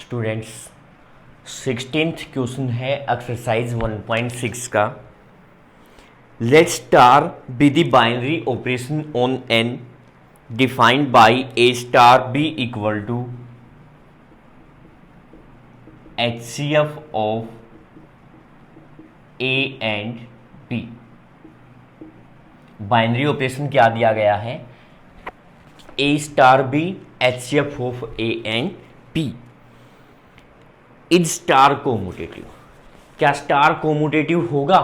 Students 16th question है exercise 1.6 का। Let star be the binary operation on N defined by A star B equal to HCF of A and B. Binary operation क्या दिया गया है? A star B HCF of A and B is star commutative. क्या star कोमोटेटिव होगा?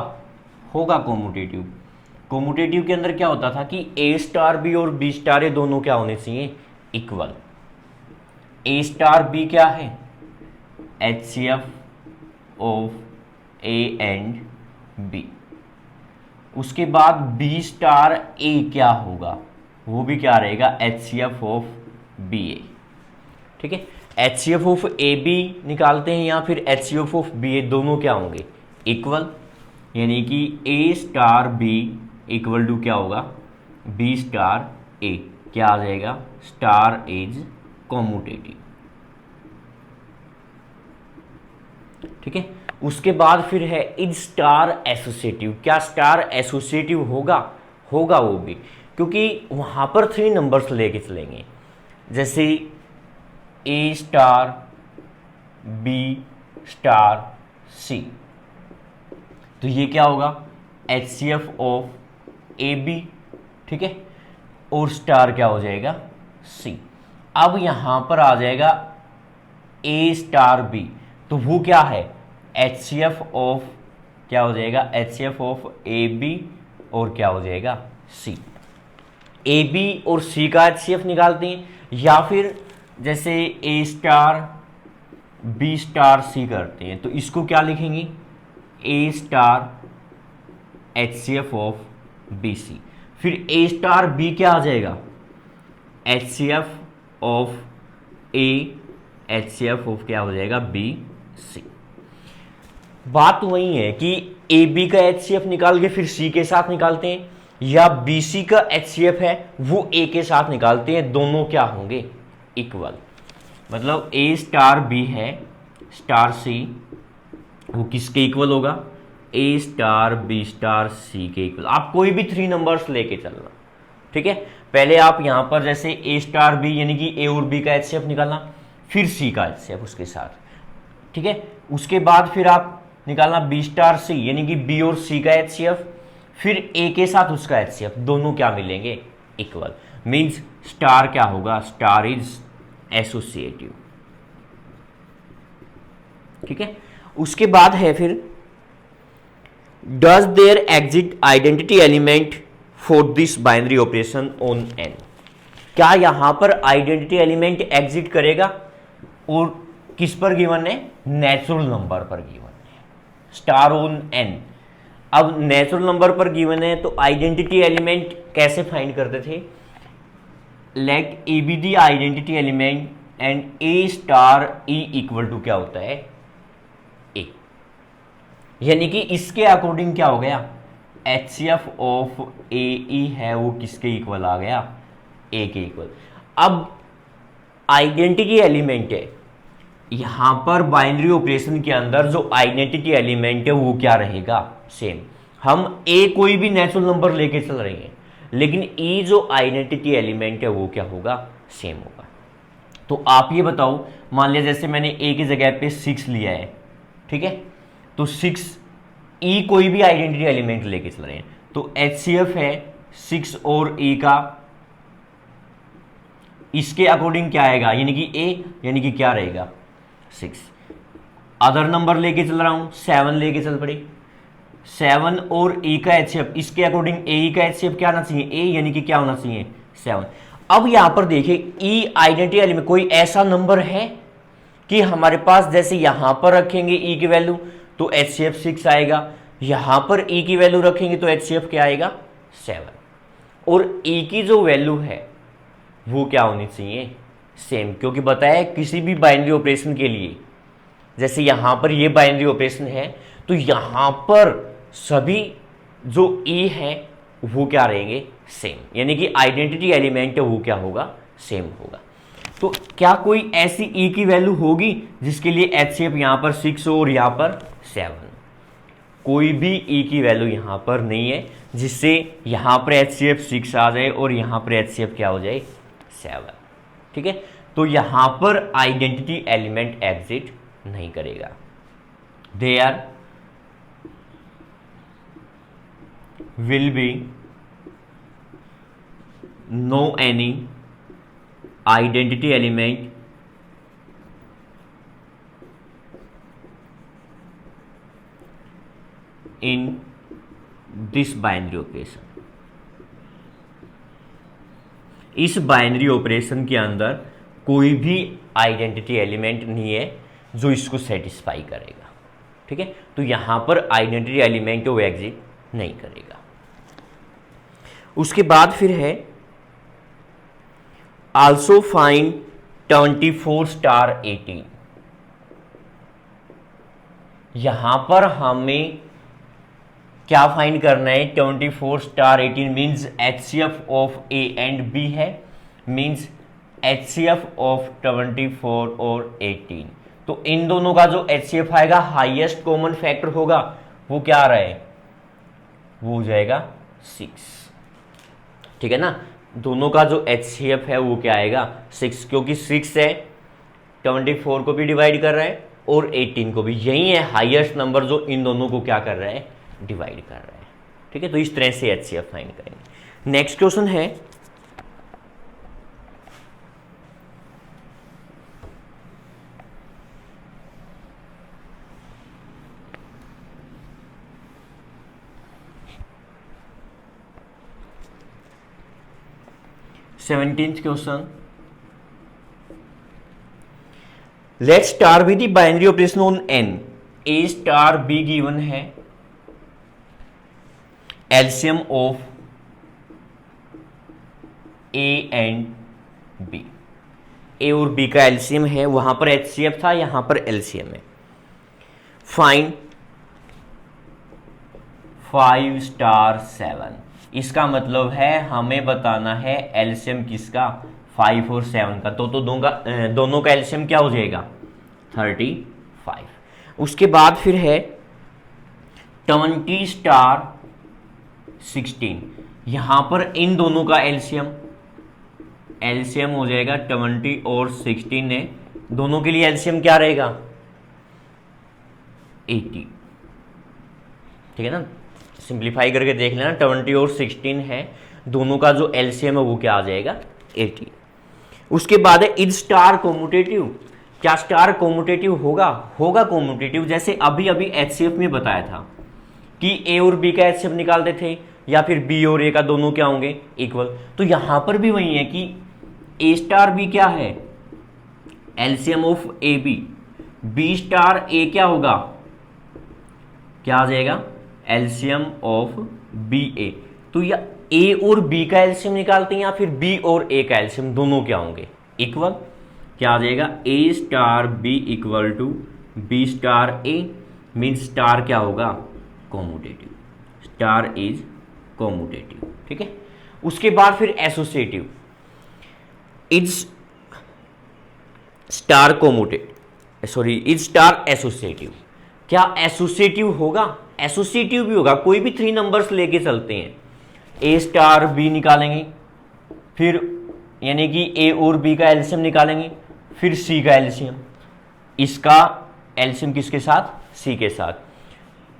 होगा कोमोटेटिव। कोमोटेटिव के अंदर क्या होता था कि ए स्टार बी और बी स्टार ये दोनों क्या होने चाहिए? इक्वल। ए स्टार बी क्या है? HCF of A and B. उसके बाद बी स्टार ए क्या होगा? वो भी क्या रहेगा? HCF ऑफ बी ए। ठीक है, HCF ऑफ ए बी निकालते हैं या फिर HCF ऑफ बी ए, दोनों क्या होंगे? इक्वल। यानी कि ए स्टार बी इक्वल टू क्या होगा? B star A. क्या आ जाएगा? Star is commutative. ठीक है, उसके बाद फिर है इज स्टार एसोसिएटिव। क्या स्टार एसोसिएटिव होगा? होगा वो भी, क्योंकि वहां पर 3 नंबर्स लेके चलेंगे। जैसे A star B star C, तो ये क्या होगा? HCF of A B. ठीक है, और स्टार क्या हो जाएगा? सी। अब यहां पर आ जाएगा ए स्टार बी, तो वो क्या है? HCF ऑफ क्या हो जाएगा? HCF ऑफ ए बी और क्या हो जाएगा? सी। ए बी और सी का HCF निकालते हैं, या फिर जैसे A star B star C करते हैं, तो इसको क्या लिखेंगे? A star HCF of B C. फिर ए स्टार बी क्या आ जाएगा? HCF of A HCF of क्या हो जाएगा? B C. बात वही है कि ए बी का HCF निकाल के फिर सी के साथ निकालते हैं, या बी सी का HCF है वो ए के साथ निकालते हैं, दोनों क्या होंगे? इक्वल। मतलब ए स्टार बी है स्टार सी, वो किसके इक्वल होगा? ए स्टार बी स्टार सी के इक्वल। आप कोई भी 3 नंबर्स लेके चलना। ठीक है, पहले आप यहां पर जैसे ए स्टार बी यानी कि ए और बी का HCF निकालना, फिर सी का HCF उसके साथ। ठीक है, उसके बाद फिर आप निकालना बी स्टार सी यानी कि बी और सी का HCF, फिर ए के साथ उसका HCF, दोनों क्या मिलेंगे? इक्वल। मींस स्टार क्या होगा? Star is associative. ठीक है, उसके बाद है फिर does there exist identity element for this binary operation on N. क्या यहां पर आइडेंटिटी एलिमेंट एग्जिट करेगा? और किस पर गिवन है? नेचुरल नंबर पर गिवन है, स्टार ऑन एन। अब नेचुरल नंबर पर गिवन है तो आइडेंटिटी एलिमेंट कैसे फाइंड करते थे? Let A be the identity element and A star E equal to क्या होता है? ए। यानी कि इसके अकॉर्डिंग क्या हो गया? HCF ऑफ ए ई है वो किसके इक्वल आ गया? ए के इक्वल। अब आइडेंटिटी एलिमेंट है, यहां पर बाइनरी ऑपरेशन के अंदर जो आइडेंटिटी एलिमेंट है वो क्या रहेगा? सेम। हम ए कोई भी नेचुरल नंबर लेके चल रहे हैं, लेकिन ई जो आइडेंटिटी एलिमेंट है वो क्या होगा? सेम होगा। तो आप ये बताओ, मान लिया जैसे मैंने ए की जगह पे 6 लिया है, ठीक है, तो 6 ई कोई भी आइडेंटिटी एलिमेंट लेके चल रहे हैं, तो HCF है 6 और ई का, इसके अकॉर्डिंग क्या आएगा? यानी कि ए यानी कि क्या रहेगा? 6। अदर नंबर लेके चल रहा हूं, 7 लेके चल पड़े, 7 और ए का HCF, इसके अकॉर्डिंग ए का HCF क्या आना चाहिए? ए यानी कि क्या होना चाहिए? 7। अब यहां पर देखिए ई आइडेंटिटी एलिमेंट कोई ऐसा नंबर है कि हमारे पास जैसे यहां पर रखेंगे ई की वैल्यू तो HCF 6 आएगा, यहां पर ई की वैल्यू रखेंगे तो HCF क्या आएगा? 7। और ई की जो वैल्यू है वो क्या होनी चाहिए? सेम, क्योंकि बताया किसी भी बाइनरी ऑपरेशन के लिए, जैसे यहां पर ये बाइनरी ऑपरेशन है तो यहां पर सभी जो ई है वो क्या रहेंगे? सेम। यानी कि आइडेंटिटी एलिमेंट है वो क्या होगा? सेम होगा। तो क्या कोई ऐसी ई की वैल्यू होगी जिसके लिए एचसीएफ यहां पर 6 हो और यहां पर 7? कोई भी ई की वैल्यू यहां पर नहीं है जिससे यहां पर एचसीएफ 6 आ जाए और यहां पर एचसीएफ क्या हो जाए 7। ठीक है, तो यहां पर आइडेंटिटी एलिमेंट एग्जिट नहीं करेगा। There will be no any identity element in this binary operation. इस बाइनरी ऑपरेशन के अंदर कोई भी आइडेंटिटी एलिमेंट नहीं है जो इसको सेटिस्फाई करेगा। ठीक है, तो यहां पर आइडेंटिटी एलिमेंट वो एग्जिट नहीं करेगा। उसके बाद फिर है आल्सो फाइंड 24 स्टार 18। यहां पर हमें क्या फाइंड करना है? 24 star 18 means HCF of A and B है, मीन्स एचसीएफ ऑफ 24 और 18। तो इन दोनों का जो एचसीएफ आएगा हाईएस्ट कॉमन फैक्टर होगा वो क्या आ रहा है? वो हो जाएगा 6। ठीक है ना, दोनों का जो एचसीएफ है वो क्या आएगा 6, क्योंकि 6 है 24 को भी डिवाइड कर रहा है और 18 को भी। यही है हाईएस्ट नंबर जो इन दोनों को क्या कर रहा है? डिवाइड कर रहा है। ठीक है, तो इस तरह से एचसीएफ फाइंड करेंगे। नेक्स्ट क्वेश्चन है seventeenth question. Let star be the binary operation on N. A star B given है, LCM of A and B. A और बी का एलसीएम है, वहां पर एचसीएफ था, यहां पर एलसीएम है। Find 5 star 7। इसका मतलब है हमें बताना है एलसीएम किसका? 5 और 7 का। तो दोनों का एलसीएम क्या हो जाएगा? 35। उसके बाद फिर है 20 स्टार 16। यहां पर इन दोनों का एलसीएम हो जाएगा 20 और 16 है। दोनों के लिए एलसीएम क्या रहेगा? 80। ठीक है ना, सिंप्लीफाई करके देख लेना, 20 और 16 है, दोनों का जो एलसीएम है वो क्या आ जाएगा? 80। उसके बाद है इज स्टार कोम्यूटेटिव। क्या स्टार कोम्यूटेटिव होगा? होगा कोम्यूटेटिव। जैसे अभी अभी एचसीएफ में बताया था कि ए और बी का एचसीएफ निकालते थे या फिर बी और ए का, दोनों क्या होंगे? इक्वल। तो यहां पर भी वही है कि ए स्टार बी क्या है? LCM of A B. B star A क्या होगा? क्या आ जाएगा? LCM of B A. तो या ए और बी का एलसीएम निकालते हैं या फिर बी और ए का एलसीएम, दोनों क्या होंगे? इक्वल। क्या आ जाएगा? A star B equal to B star A, means star क्या होगा? कॉम्यूटेटिव। Star is commutative. ठीक है, उसके बाद फिर associative. Is star commutative, sorry is star associative. क्या एसोसिएटिव होगा? एसोसिएटिव भी होगा। कोई भी 3 नंबर्स लेके चलते हैं, ए स्टार बी निकालेंगे, फिर यानी कि ए और बी का एलसीएम निकालेंगे, फिर सी का एलसीएम। इसका एलसीएम किसके साथ? सी के साथ।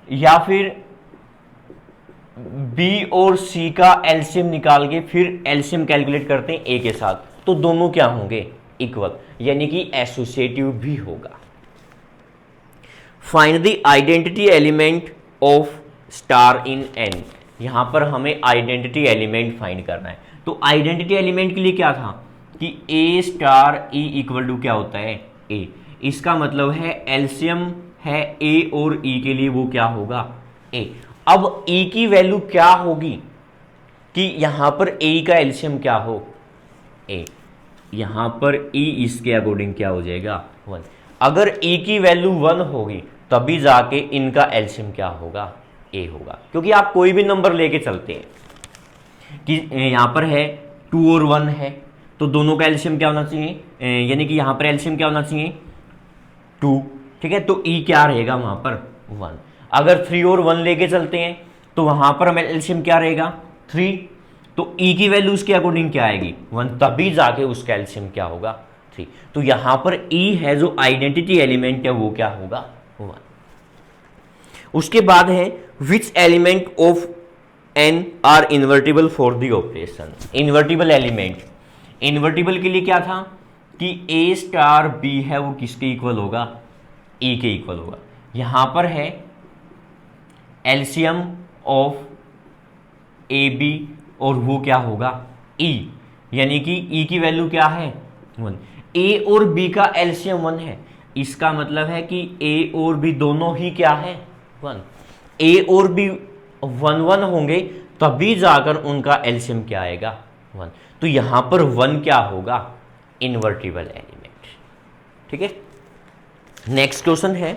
या फिर बी और सी का एलसीएम निकाल के फिर एलसीएम कैलकुलेट करते हैं ए के साथ, तो दोनों क्या होंगे? इक्वल, यानी कि एसोसिएटिव भी होगा। Find the identity element of star in an. यहां पर हमें आइडेंटिटी एलिमेंट फाइंड करना है। तो आइडेंटिटी एलिमेंट के लिए क्या था कि ए स्टार ई इक्वल टू क्या होता है? ए। इसका मतलब है एलसीएम है ए और ई के लिए, वो क्या होगा? ए। अब ई की वैल्यू क्या होगी कि यहां पर ए का एलसीएम क्या हो? ए। यहां पर ई इसके अकॉर्डिंग क्या हो जाएगा? 1। अगर ई की वैल्यू 1 होगी तभी जाके इनका एलसीएम क्या होगा? ए होगा। क्योंकि आप कोई भी नंबर लेके चलते हैं कि यहां पर है 2 और 1 है, तो दोनों का एलसीएम क्या होना चाहिए, यानी कि यहाँ पर एलसीएम क्या होना चाहिए 2, ठीक है। तो ई क्या रहेगा वहाँ पर 1। अगर 3 और 1 लेके चलते हैं तो वहाँ पर हमें एलसीएम क्या रहेगा 3, तो ई की वैल्यू उसके अकॉर्डिंग क्या आएगी 1, तभी जाके उसका एलसीएम क्या होगा 3। तो यहाँ पर ई है जो आइडेंटिटी एलिमेंट है वो क्या होगा 1। उसके बाद है which element of N are invertible for the operation. Invertible element, invertible के लिए क्या था कि ए स्टार बी है वो किसके इक्वल होगा, ई के इक्वल होगा। यहां पर है एलसीएम ऑफ ए बी और वो क्या होगा ई, यानी कि ई की वैल्यू क्या है 1। ए और बी का एलसीएम 1 है, इसका मतलब है कि ए और बी दोनों ही क्या है 1। ए और बी 1 1 होंगे तभी जाकर उनका एलसीएम क्या आएगा 1। तो यहां पर 1 क्या होगा इन्वर्टिबल एलिमेंट, ठीक है। नेक्स्ट क्वेश्चन है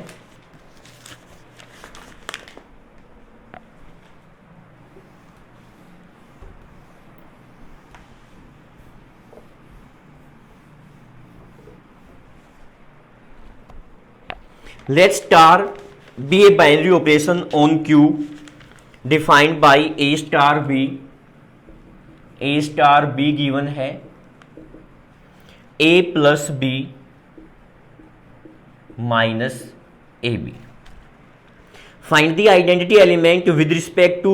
let star be a binary operation on Q defined by a star b given है a plus b minus ab। find the identity element with respect to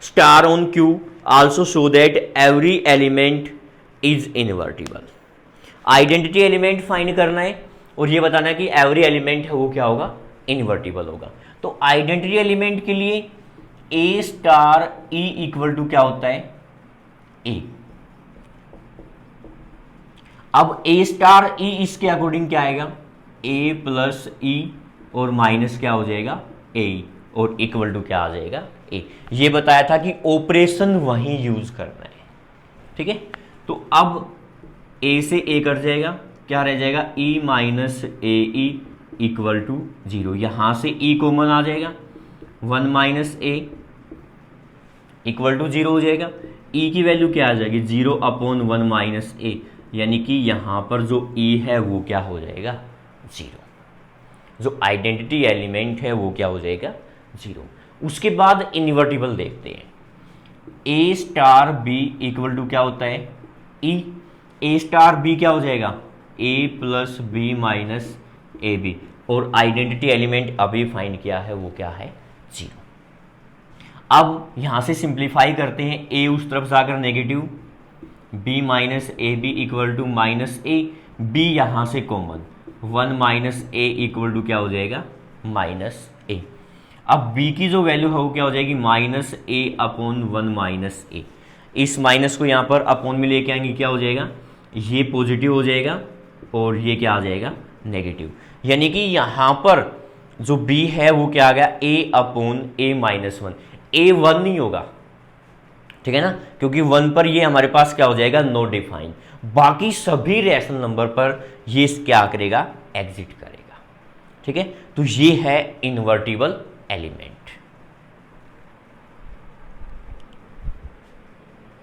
star on Q, also show that every element is invertible। Identity element find करना है और ये बताना है कि every element है वो क्या होगा इन्वर्टिबल होगा। तो आइडेंटिटी एलिमेंट के लिए ए स्टार ई इक्वल टू क्या होता है ए। अब ए स्टार ई इसके अकॉर्डिंग क्या आएगा ए प्लस ई और माइनस क्या हो जाएगा ए और इक्वल टू क्या आ जाएगा ए। ये बताया था कि ऑपरेशन वहीं यूज करना है, ठीक है। तो अब ए से ए कट जाएगा, क्या रह जाएगा E minus A E equal to 0। यहां से ई कॉमन आ जाएगा 1 माइनस ए इक्वल टू 0 हो जाएगा। ई की वैल्यू क्या आ जाएगी 0 अपॉन 1 माइनस ए, यानी कि यहां पर जो ई है वो क्या हो जाएगा 0। जो आइडेंटिटी एलिमेंट है वो क्या हो जाएगा 0। उसके बाद इन्वर्टिबल देखते हैं। ए स्टार बी इक्वल टू क्या होता है ई, ए स्टार बी क्या हो जाएगा A plus B minus A B, और आइडेंटिटी एलिमेंट अभी फाइंड किया है वो क्या है 0। अब यहां से सिंप्लीफाई करते हैं, ए उस तरफ जाकर negative B minus A B equal to minus A, B यहां से common 1 minus A equal to क्या हो जाएगा माइनस ए। अब b की जो वैल्यू है वो क्या हो जाएगी माइनस ए अपॉन 1 माइनस ए। इस माइनस को यहाँ पर अपॉन में लेके आएंगे क्या हो जाएगा ये पॉजिटिव हो जाएगा और ये क्या आ जाएगा नेगेटिव, यानी कि यहाँ पर जो b है वो क्या आ गया a upon a minus 1। a 1 नहीं होगा, ठीक है ना, क्योंकि 1 पर ये हमारे पास क्या हो जाएगा नो डिफाइन। बाकी सभी रैशनल नंबर पर ये क्या करेगा एग्जिट करेगा, ठीक है। तो ये है इन्वर्टिबल एलिमेंट।